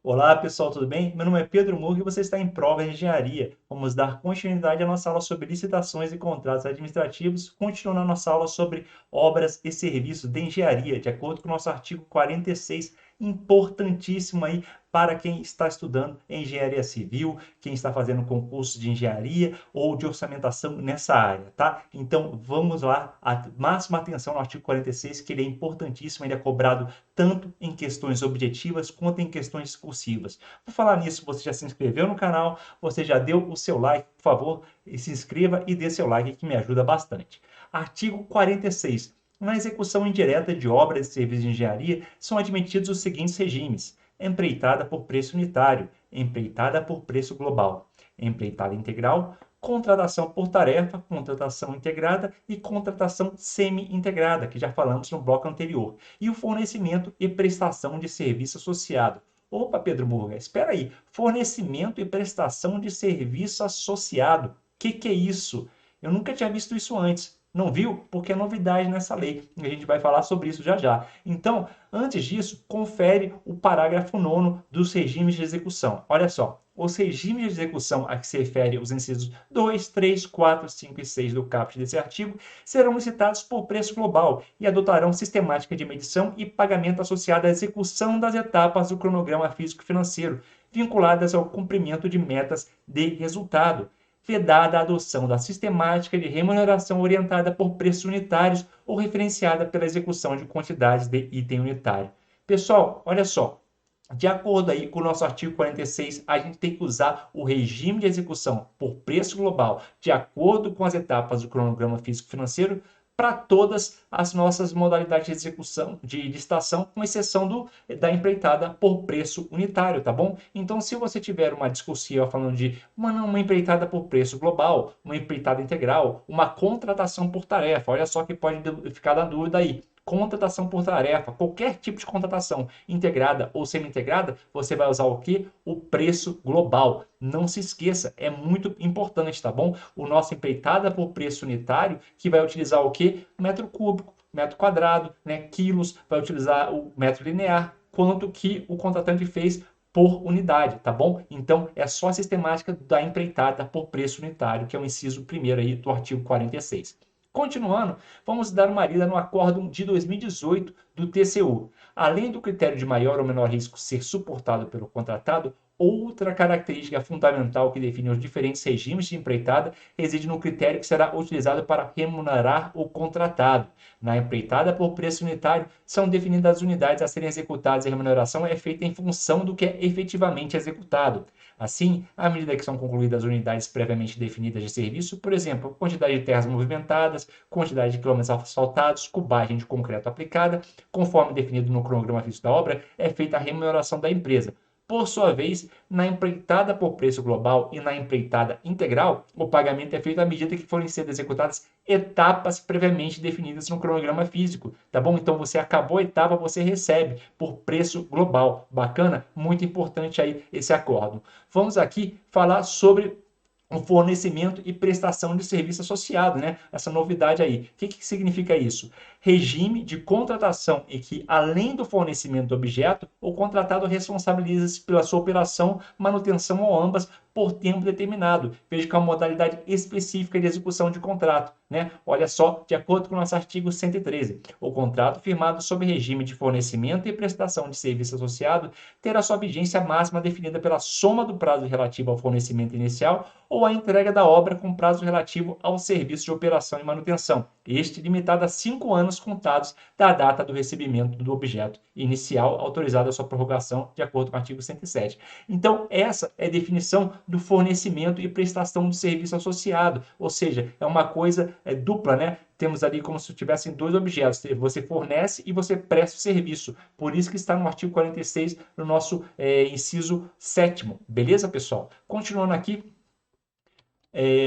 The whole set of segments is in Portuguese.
Olá pessoal, tudo bem? Meu nome é Pedro Murro e você está em Prova de Engenharia. Vamos dar continuidade à nossa aula sobre licitações e contratos administrativos, continuando a nossa aula sobre obras e serviços de engenharia, de acordo com o nosso artigo 46, importantíssimo aí para quem está estudando engenharia civil, quem está fazendo concurso de engenharia ou de orçamentação nessa área, tá? Então vamos lá, a máxima atenção no artigo 46, que ele é importantíssimo, ele é cobrado tanto em questões objetivas quanto em questões discursivas. Por falar nisso, você já se inscreveu no canal, você já deu o seu like, por favor, se inscreva e dê seu like que me ajuda bastante. Artigo 46. Na execução indireta de obras e serviços de engenharia, são admitidos os seguintes regimes: empreitada por preço unitário, empreitada por preço global, empreitada integral, contratação por tarefa, contratação integrada e contratação semi-integrada, que já falamos no bloco anterior, e o fornecimento e prestação de serviço associado. Opa, Pedro Murga, espera aí, fornecimento e prestação de serviço associado. Que é isso? Eu nunca tinha visto isso antes. Não viu? Porque é novidade nessa lei. E a gente vai falar sobre isso já já. Então, antes disso, confere o parágrafo 9º dos regimes de execução. Olha só, os regimes de execução a que se refere os incisos 2, 3, 4, 5 e 6 do caput desse artigo serão licitados por preço global e adotarão sistemática de medição e pagamento associada à execução das etapas do cronograma físico-financeiro, vinculadas ao cumprimento de metas de resultado, vedada a adoção da sistemática de remuneração orientada por preços unitários ou referenciada pela execução de quantidades de item unitário. Pessoal, olha só, de acordo aí com o nosso artigo 46, a gente tem que usar o regime de execução por preço global, de acordo com as etapas do cronograma físico-financeiro, para todas as nossas modalidades de execução, de licitação, com exceção da empreitada por preço unitário, tá bom? Então, se você tiver uma discursiva falando de uma empreitada por preço global, uma empreitada integral, uma contratação por tarefa, olha só que pode ficar na dúvida aí. Contratação por tarefa, qualquer tipo de contratação integrada ou semi-integrada, você vai usar o que? O preço global. Não se esqueça, é muito importante, tá bom? O nosso empreitada por preço unitário, que vai utilizar o que? Metro cúbico, metro quadrado, né? Quilos, vai utilizar o metro linear, quanto que o contratante fez por unidade, tá bom? Então, é só a sistemática da empreitada por preço unitário, que é o inciso primeiro aí do artigo 46. Continuando, vamos dar uma lida no acórdão de 2018 do TCU. Além do critério de maior ou menor risco ser suportado pelo contratado, outra característica fundamental que define os diferentes regimes de empreitada reside no critério que será utilizado para remunerar o contratado. Na empreitada por preço unitário, são definidas as unidades a serem executadas e a remuneração é feita em função do que é efetivamente executado. Assim, à medida que são concluídas as unidades previamente definidas de serviço, por exemplo, quantidade de terras movimentadas, quantidade de quilômetros asfaltados, cubagem de concreto aplicada, conforme definido no cronograma físico da obra, é feita a remuneração da empresa. Por sua vez, na empreitada por preço global e na empreitada integral, o pagamento é feito à medida que forem sendo executadas etapas previamente definidas no cronograma físico, tá bom? Então você acabou a etapa, você recebe por preço global. Bacana? Muito importante aí esse acordo. Vamos aqui falar sobre o fornecimento e prestação de serviço associado, né? Essa novidade aí. O que significa isso? Regime de contratação em que, além do fornecimento do objeto, o contratado responsabiliza-se pela sua operação, manutenção ou ambas por tempo determinado. Veja que é uma modalidade específica de execução de contrato, né? Olha só, de acordo com o nosso artigo 113, o contrato firmado sob regime de fornecimento e prestação de serviço associado terá sua vigência máxima definida pela soma do prazo relativo ao fornecimento inicial ou a entrega da obra com prazo relativo ao serviço de operação e manutenção, este limitado a 5 anos contados da data do recebimento do objeto inicial, autorizada a sua prorrogação de acordo com o artigo 107. Então, essa é a definição do fornecimento e prestação de serviço associado, ou seja, é uma coisa dupla, né? Temos ali como se tivessem dois objetos, você fornece e você presta o serviço, por isso que está no artigo 46, no nosso inciso 7º, beleza, pessoal? Continuando aqui,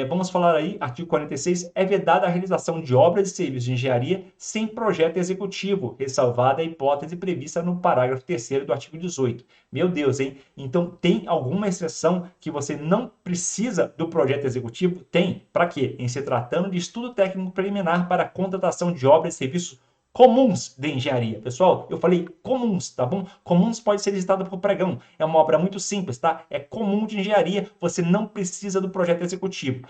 vamos falar aí, artigo 46, é vedada a realização de obras e serviços de engenharia sem projeto executivo, ressalvada a hipótese prevista no parágrafo 3º do artigo 18. Meu Deus, hein? Então, tem alguma exceção que você não precisa do projeto executivo? Tem. Para quê? Em se tratando de estudo técnico preliminar para a contratação de obras e serviços comuns de engenharia. Pessoal, eu falei comuns, tá bom? Comuns pode ser licitado por pregão. É uma obra muito simples, tá? É comum de engenharia, você não precisa do projeto executivo.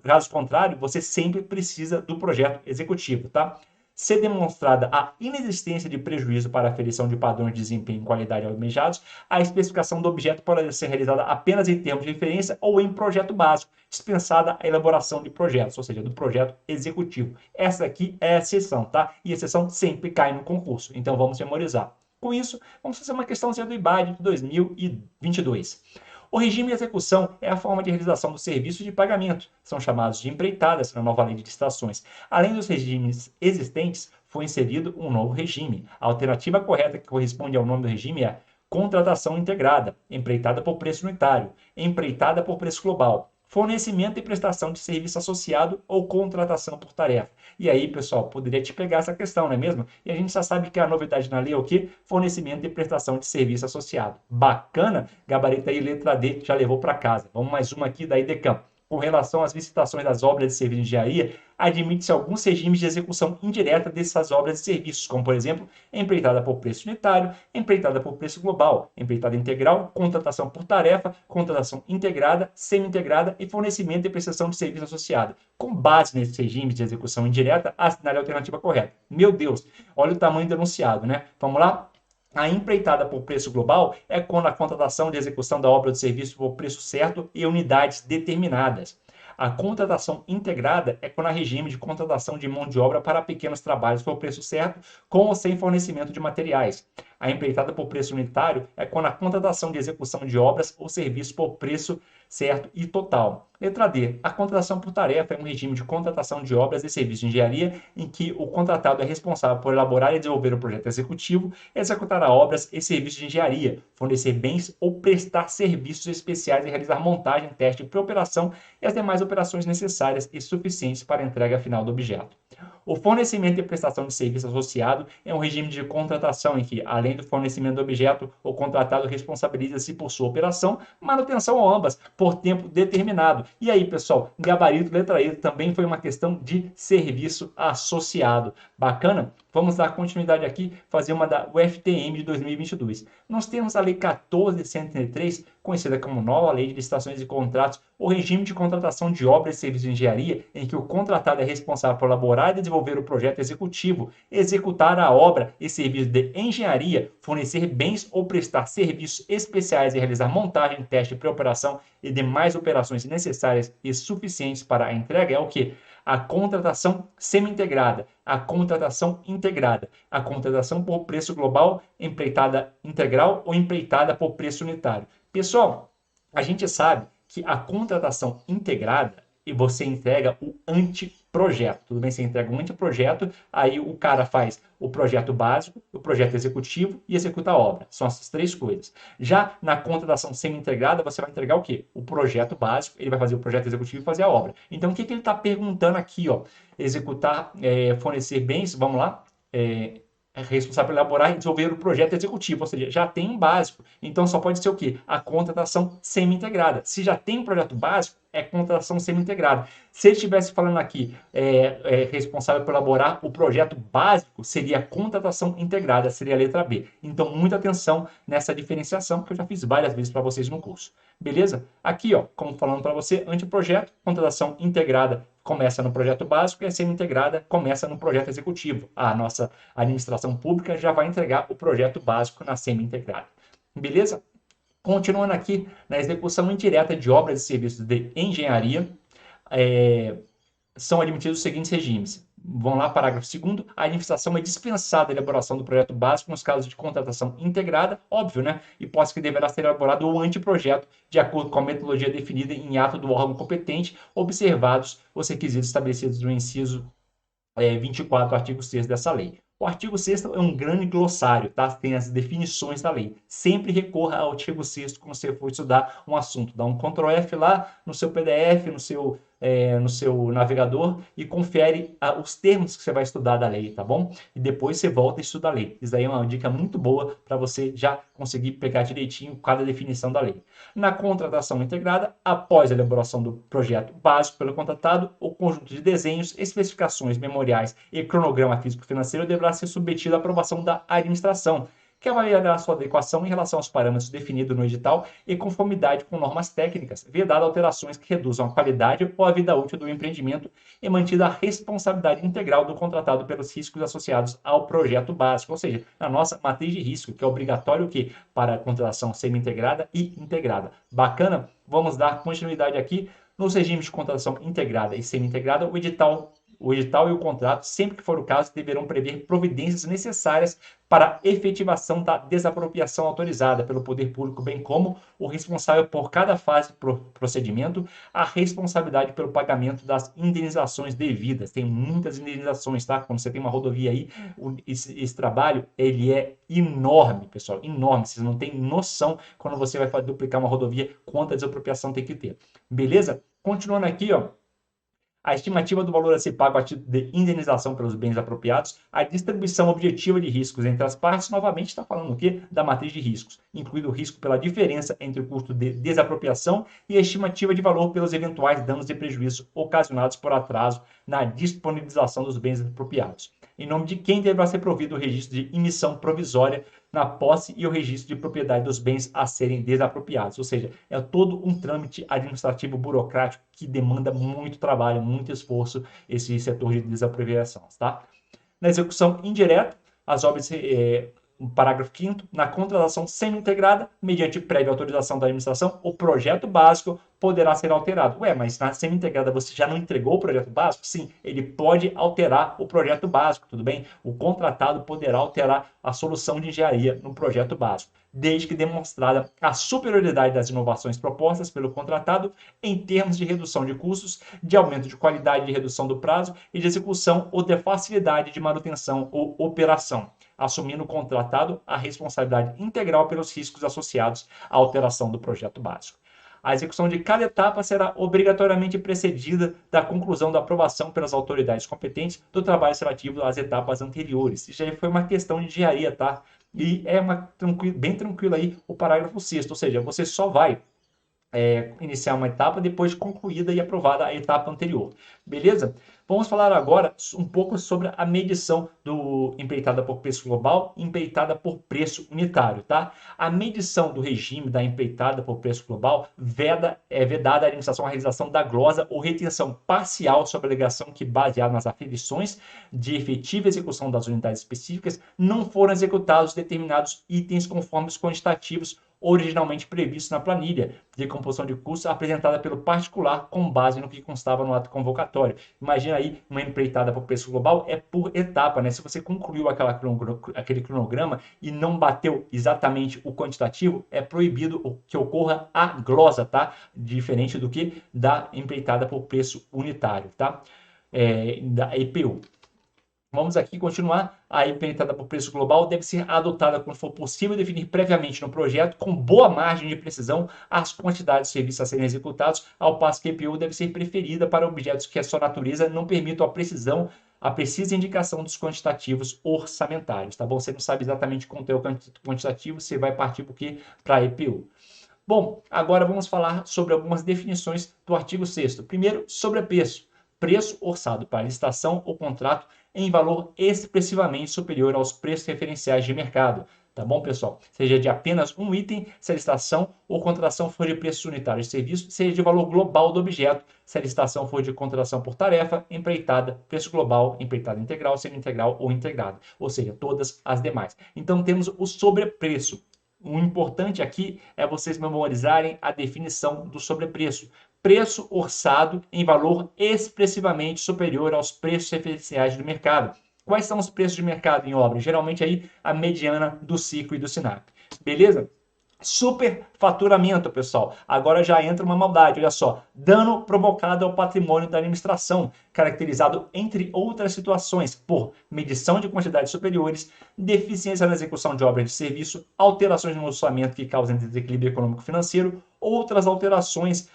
Caso contrário, você sempre precisa do projeto executivo, tá? Ser demonstrada a inexistência de prejuízo para a aferição de padrões de desempenho e qualidade almejados, a especificação do objeto pode ser realizada apenas em termos de referência ou em projeto básico, dispensada a elaboração de projetos, ou seja, do projeto executivo. Essa aqui é a exceção, tá? E a exceção sempre cai no concurso, então vamos memorizar. Com isso, vamos fazer uma questãozinha do IBAD de 2022. O regime de execução é a forma de realização do serviço de pagamento. São chamados de empreitadas na nova lei de licitações. Além dos regimes existentes, foi inserido um novo regime. A alternativa correta que corresponde ao nome do regime é contratação integrada, empreitada por preço unitário, empreitada por preço global, fornecimento e prestação de serviço associado ou contratação por tarefa. E aí, pessoal, poderia te pegar essa questão, não é mesmo? E a gente já sabe que a novidade na lei é o quê? Fornecimento e prestação de serviço associado. Bacana? Gabarito aí, letra D, já levou para casa. Vamos mais uma aqui da IDECAM. Com relação às licitações das obras de serviço de engenharia, admite-se alguns regimes de execução indireta dessas obras e serviços, como, por exemplo, empreitada por preço unitário, empreitada por preço global, empreitada integral, contratação por tarefa, contratação integrada, semi-integrada e fornecimento e prestação de serviço associado. Com base nesses regimes de execução indireta, assinale a alternativa correta. Meu Deus, olha o tamanho do enunciado, né? Vamos lá? A empreitada por preço global é quando a contratação de execução da obra ou de serviço por preço certo e unidades determinadas. A contratação integrada é quando há regime de contratação de mão de obra para pequenos trabalhos por preço certo, com ou sem fornecimento de materiais. A empreitada por preço unitário é quando a contratação de execução de obras ou serviços por preço certo e total. Letra D. A contratação por tarefa é um regime de contratação de obras e serviços de engenharia em que o contratado é responsável por elaborar e desenvolver o projeto executivo, executar obras e serviços de engenharia, fornecer bens ou prestar serviços especiais e realizar montagem, teste e pré-operação e as demais operações necessárias e suficientes para a entrega final do objeto. O fornecimento e prestação de serviço associado é um regime de contratação em que, além do fornecimento do objeto, o contratado responsabiliza-se por sua operação, manutenção ou ambas, por tempo determinado. E aí, pessoal, gabarito, letra E, também foi uma questão de serviço associado. Bacana? Vamos dar continuidade aqui, fazer uma da UFTM de 2022. Nós temos a Lei 14.133, conhecida como Nova Lei de Licitações e Contratos, o regime de contratação de obras e serviços de engenharia, em que o contratado é responsável por elaborar e desenvolver o projeto executivo, executar a obra e serviço de engenharia, fornecer bens ou prestar serviços especiais e realizar montagem, teste, pré-operação e demais operações necessárias e suficientes para a entrega é o que? A contratação semi-integrada, a contratação integrada, a contratação por preço global, empreitada integral ou empreitada por preço unitário. Pessoal, a gente sabe que a contratação integrada e você entrega o anteprojeto. Tudo bem? Você entrega um anteprojeto, aí o cara faz o projeto básico, o projeto executivo e executa a obra. São essas três coisas. Já na contratação semi-integrada, você vai entregar o quê? O projeto básico, ele vai fazer o projeto executivo e fazer a obra. Então, o que ele está perguntando aqui? Ó? Executar, fornecer bens, vamos lá, é responsável por elaborar e desenvolver o projeto executivo, ou seja, já tem um básico. Então, só pode ser o quê? A contratação semi-integrada. Se já tem um projeto básico, é contratação semi-integrada. Se ele estivesse falando aqui, responsável por elaborar o projeto básico, seria a contratação integrada, seria a letra B. Então, muita atenção nessa diferenciação, que eu já fiz várias vezes para vocês no curso. Beleza? Aqui, ó, como falando para você, anteprojeto, contratação integrada começa no projeto básico e a semi-integrada começa no projeto executivo. A nossa administração pública já vai entregar o projeto básico na semi-integrada. Beleza? Continuando aqui na execução indireta de obras e serviços de engenharia, são admitidos os seguintes regimes. Vamos lá, parágrafo 2º. A administração é dispensada a elaboração do projeto básico nos casos de contratação integrada, óbvio, né? Hipótese que deverá ser elaborado o anteprojeto de acordo com a metodologia definida em ato do órgão competente, observados os requisitos estabelecidos no inciso 24, artigo 6º dessa lei. O artigo 6º é um grande glossário, tá? Tem as definições da lei. Sempre recorra ao artigo 6º quando você for estudar um assunto. Dá um Ctrl+F lá no seu PDF, no seu no seu navegador e confere os termos que você vai estudar da lei, tá bom? E depois você volta e estuda a lei. Isso aí é uma dica muito boa para você já conseguir pegar direitinho cada definição da lei. Na contratação integrada, após a elaboração do projeto básico pelo contratado, o conjunto de desenhos, especificações, memoriais e cronograma físico-financeiro deverá ser submetido à aprovação da administração, que avaliará sua adequação em relação aos parâmetros definidos no edital e conformidade com normas técnicas, vedado alterações que reduzam a qualidade ou a vida útil do empreendimento e mantida a responsabilidade integral do contratado pelos riscos associados ao projeto básico, ou seja, na nossa matriz de risco, que é obrigatório para a contratação semi-integrada e integrada. Bacana? Vamos dar continuidade aqui nos regimes de contratação integrada e semi-integrada. O edital e o contrato, sempre que for o caso, deverão prever providências necessárias para a efetivação da desapropriação autorizada pelo poder público, bem como o responsável por cada fase do procedimento, a responsabilidade pelo pagamento das indenizações devidas. Tem muitas indenizações, tá? Quando você tem uma rodovia aí, esse trabalho, ele é enorme, pessoal, enorme. Vocês não têm noção quando você vai duplicar uma rodovia, quanta desapropriação tem que ter. Beleza? Continuando aqui, ó. A estimativa do valor a ser pago a título de indenização pelos bens apropriados, a distribuição objetiva de riscos entre as partes, novamente está falando o quê? Da matriz de riscos, incluindo o risco pela diferença entre o custo de desapropriação e a estimativa de valor pelos eventuais danos e prejuízos ocasionados por atraso na disponibilização dos bens apropriados. Em nome de quem deverá ser provido o registro de emissão provisória na posse e o registro de propriedade dos bens a serem desapropriados. Ou seja, é todo um trâmite administrativo burocrático que demanda muito trabalho, muito esforço, esse setor de desapropriação, tá? Na execução indireta, as obras, parágrafo 5º, na contratação semi-integrada, mediante prévia autorização da administração, o projeto básico poderá ser alterado. Ué, mas na semi-integrada você já não entregou o projeto básico? Sim, ele pode alterar o projeto básico, tudo bem? O contratado poderá alterar a solução de engenharia no projeto básico, desde que demonstrada a superioridade das inovações propostas pelo contratado em termos de redução de custos, de aumento de qualidade, de redução do prazo e de execução ou de facilidade de manutenção ou operação, assumindo o contratado a responsabilidade integral pelos riscos associados à alteração do projeto básico. A execução de cada etapa será obrigatoriamente precedida da conclusão da aprovação pelas autoridades competentes do trabalho relativo às etapas anteriores. Isso já foi uma questão de engenharia, tá? E é bem tranquilo aí o parágrafo 6º, ou seja, você só vai iniciar uma etapa depois de concluída e aprovada a etapa anterior. Beleza? Vamos falar agora um pouco sobre a medição do empreitada por preço global e empreitada por preço unitário, tá? A medição do regime da empreitada por preço global é vedada a administração a realização da glosa ou retenção parcial sobre a alegação que, baseada nas aferições de efetiva execução das unidades específicas, não foram executados determinados itens conforme os quantitativos originalmente previsto na planilha de composição de custos apresentada pelo particular com base no que constava no ato convocatório. Imagina aí uma empreitada por preço global é por etapa, né? Se você concluiu aquele cronograma e não bateu exatamente o quantitativo, é proibido que ocorra a glosa, tá? Diferente do que da empreitada por preço unitário, tá? Da EPU. Vamos aqui continuar. A empreitada por preço global deve ser adotada quando for possível definir previamente no projeto, com boa margem de precisão, as quantidades de serviços a serem executados, ao passo que a EPU deve ser preferida para objetos que a sua natureza não permitam a precisa indicação dos quantitativos orçamentários, tá bom? Você não sabe exatamente quanto é o quantitativo, você vai partir para a EPU. Bom, agora vamos falar sobre algumas definições do artigo 6º. Primeiro, sobrepreço. Preço orçado para licitação ou contrato em valor expressivamente superior aos preços referenciais de mercado. Tá bom, pessoal? Seja de apenas um item, se a licitação ou contratação for de preços unitários de serviço, seja de valor global do objeto, se a licitação for de contratação por tarefa, empreitada, preço global, empreitada integral, semi-integral ou integrada, ou seja, todas as demais. Então, temos o sobrepreço. O importante aqui é vocês memorizarem a definição do sobrepreço. Preço orçado em valor expressivamente superior aos preços referenciais do mercado. Quais são os preços de mercado em obra? Geralmente aí a mediana do ciclo e do SINAP. Beleza? Superfaturamento, pessoal. Agora já entra uma maldade, olha só. Dano provocado ao patrimônio da administração, caracterizado, entre outras situações, por medição de quantidades superiores, deficiência na execução de obras de serviço, alterações no orçamento que causem desequilíbrio econômico-financeiro, outras alterações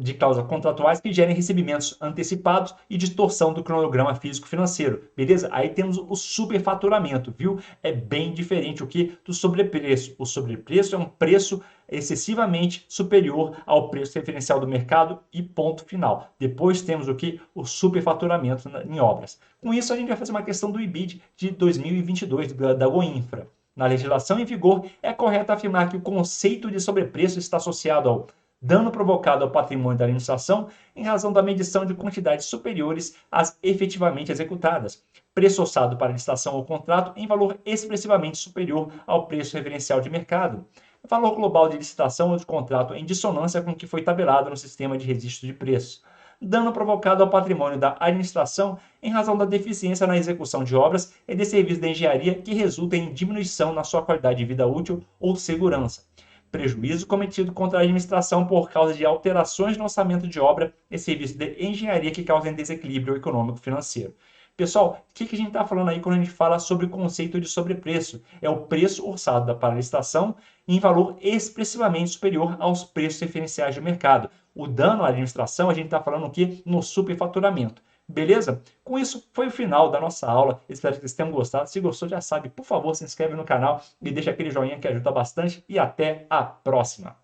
de cláusulas contratuais que gerem recebimentos antecipados e distorção do cronograma físico-financeiro, beleza? Aí temos o superfaturamento, viu? É bem diferente o que do sobrepreço. O sobrepreço é um preço excessivamente superior ao preço referencial do mercado e ponto final. Depois temos o que? O superfaturamento em obras. Com isso, a gente vai fazer uma questão do IBID de 2022 da Goinfra. Na legislação em vigor, é correto afirmar que o conceito de sobrepreço está associado ao dano provocado ao patrimônio da administração em razão da medição de quantidades superiores às efetivamente executadas, preço orçado para licitação ou contrato em valor expressivamente superior ao preço referencial de mercado, valor global de licitação ou de contrato em dissonância com o que foi tabelado no sistema de registro de preços, dano provocado ao patrimônio da administração em razão da deficiência na execução de obras e de serviços de engenharia que resultem em diminuição na sua qualidade de vida útil ou segurança, prejuízo cometido contra a administração por causa de alterações no orçamento de obra e serviços de engenharia que causem desequilíbrio econômico-financeiro. Pessoal, o que a gente está falando aí quando a gente fala sobre o conceito de sobrepreço? É o preço orçado para a licitação em valor expressivamente superior aos preços referenciais do mercado. O dano à administração, a gente está falando o quê? No superfaturamento. Beleza? Com isso, foi o final da nossa aula. Espero que vocês tenham gostado. Se gostou, já sabe, por favor, se inscreve no canal e deixa aquele joinha que ajuda bastante. E até a próxima!